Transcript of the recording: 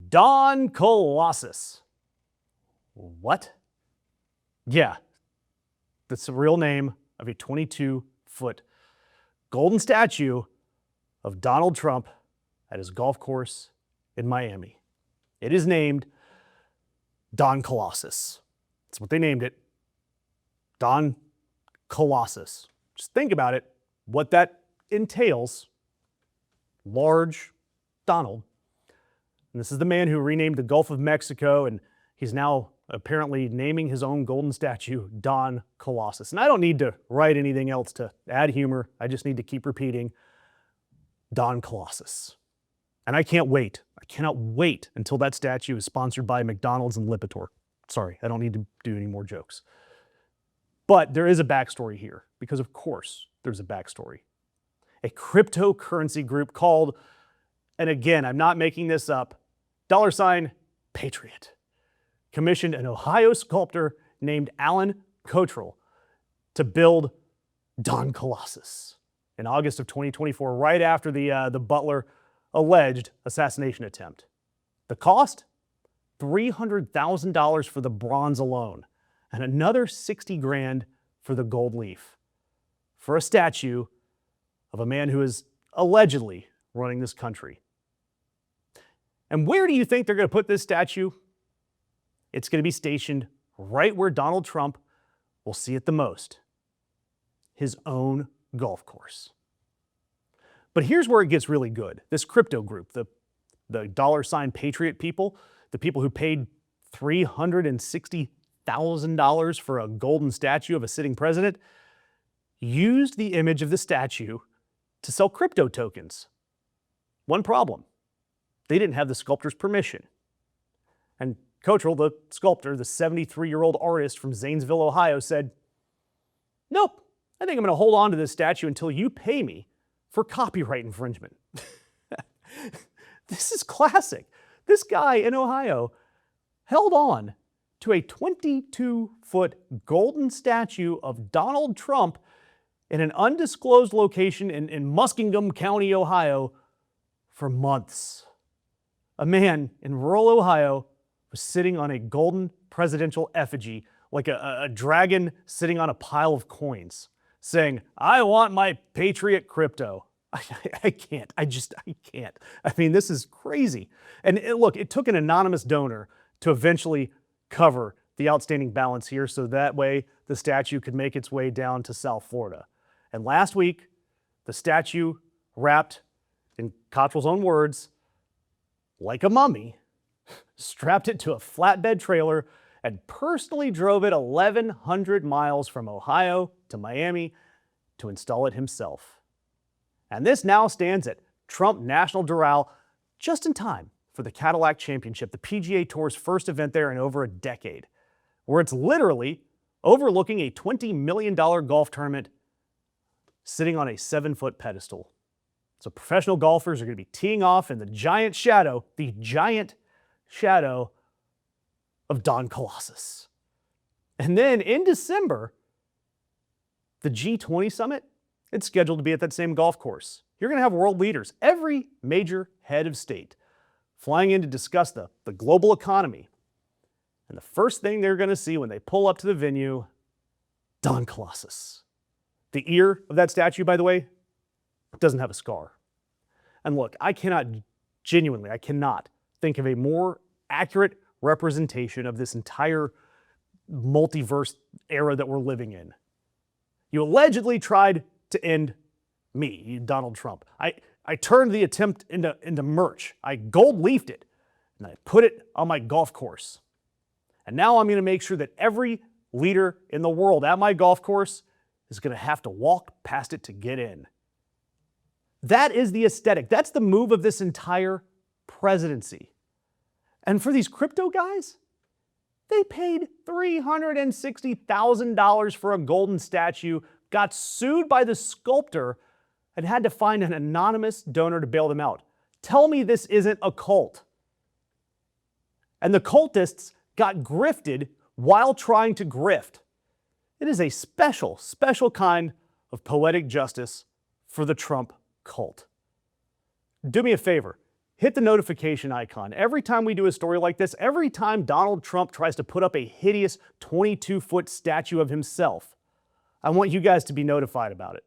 Don Colossus. What? Yeah, that's the real name of a 22-foot golden statue of Donald Trump at his golf course in Miami. It is named Don Colossus. That's what they named it. Don Colossus. Just think about it, what that entails. Large Donald. And this is the man who renamed the Gulf of Mexico, and he's now apparently naming his own golden statue Don Colossus. And I don't need to write anything else to add humor. I just need to keep repeating Don Colossus. And I can't wait. I cannot wait until that statue is sponsored by McDonald's and Lipitor. Sorry, I don't need to do any more jokes. But there is a backstory here, because of course there's a backstory. A cryptocurrency group called, and again, I'm not making this up, $Patriot, commissioned an Ohio sculptor named Alan Cottrell to build Don Colossus in August of 2024, right after the Butler alleged assassination attempt. The cost? $300,000 for the bronze alone, and another $60,000 for the gold leaf, for a statue of a man who is allegedly running this country. And where do you think they're going to put this statue? It's going to be stationed right where Donald Trump will see it the most, his own golf course. But here's where it gets really good. This crypto group, the $Patriot people, the people who paid $360,000 for a golden statue of a sitting president, used the image of the statue to sell crypto tokens. One problem: they didn't have the sculptor's permission. And Cottrell, the sculptor, the 73-year-old artist from Zanesville, Ohio, said, "Nope, I think I'm going to hold on to this statue until you pay me for copyright infringement." This is classic. This guy in Ohio held on to a 22-foot golden statue of Donald Trump in an undisclosed location in Muskingum County, Ohio, for months. A man in rural Ohio was sitting on a golden presidential effigy, like a dragon sitting on a pile of coins, saying, "I want my Patriot crypto." I can't. I can't. I mean, this is crazy. And look, it took an anonymous donor to eventually cover the outstanding balance here, so that way the statue could make its way down to South Florida. And last week, the statue, wrapped, in Cottrell's own words, like a mummy, strapped it to a flatbed trailer and personally drove it 1,100 miles from Ohio to Miami to install it himself. And this now stands at Trump National Doral just in time for the Cadillac Championship, the PGA Tour's first event there in over a decade, where it's literally overlooking a $20 million golf tournament sitting on a 7-foot pedestal. So professional golfers are going to be teeing off in the giant shadow of Don Colossus. And then in December, the G20 summit, it's scheduled to be at that same golf course. You're going to have world leaders, every major head of state, flying in to discuss the global economy. And the first thing they're going to see when they pull up to the venue, Don Colossus. The ear of that statue, by the way, doesn't have a scar. And look, I cannot think of a more accurate representation of this entire multiverse era that we're living in. You allegedly tried to end me, Donald Trump. I turned the attempt into merch. I gold leafed it, and I put it on my golf course. And now I'm going to make sure that every leader in the world at my golf course is going to have to walk past it to get in. That is the aesthetic. That's the move of this entire presidency. And for these crypto guys, they paid $360,000 for a golden statue, got sued by the sculptor, and had to find an anonymous donor to bail them out. Tell me this isn't a cult. And the cultists got grifted while trying to grift. It is a special, special kind of poetic justice for the Trump cult. Do me a favor. hit the notification icon. Every time we do a story like this, every time Donald Trump tries to put up a hideous 22-foot statue of himself, I want you guys to be notified about it.